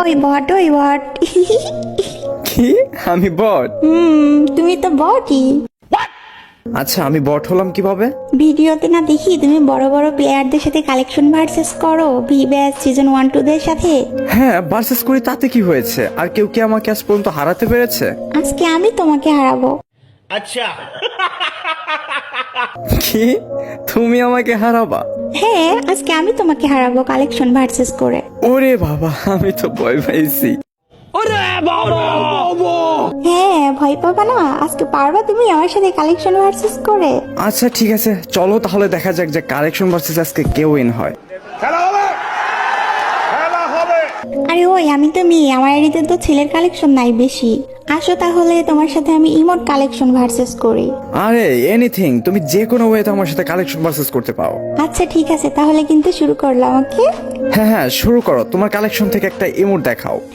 ওই বট ওই বট। কি? আমি বট? তুমি তো বটই। আচ্ছা, আমি বট হলাম কিভাবে? ভিডিওতে না দেখি তুমি বড় বড় প্লেয়ারদের সাথে কালেকশন ভার্সেস করো ভিব্যাস সিজন 1-2 দের সাথে। হ্যাঁ, ভার্সেস করি, তাতে কি হয়েছে? আর কেউ কি আমাকে আজ পর্যন্ত হারাতে পেরেছে? আজকে আমি তোমাকে হারাবো। अच्छा। কি? তুমি আমাকে হারাবা? হ্যাঁ, আজকে আমি তোমাকে হারাবো কালেকশন ভার্সেস করে। ওরে বাবা, আমি তো ভয় পাইছি। হ্যাঁ, ভয় পাবা না, আজকে পারবা তুমি আমার সাথে কালেকশন ভার্সেস করে। আচ্ছা ঠিক আছে, চলো তাহলে দেখা যাক যে কালেকশন ভার্সেস আজকে কে উইন হয়। আরে ওই, আমি তো মেয়ে, আমার আইডিতে তো ছেলের কালেকশন নাই বেশি। আসো তাহলে তোমার সাথে আমি ইমোট কালেকশন ভার্সেস করি। আরে এনিথিং, তুমি যে কোনো ওয়েতে আমার সাথে কালেকশন ভার্সেস করতে পাও। আচ্ছা ঠিক আছে, তাহলে কিন্তু শুরু করলাম। ওকে, হ্যাঁ হ্যাঁ, শুরু করো, তোমার কালেকশন থেকে একটা ইমোট দেখাও।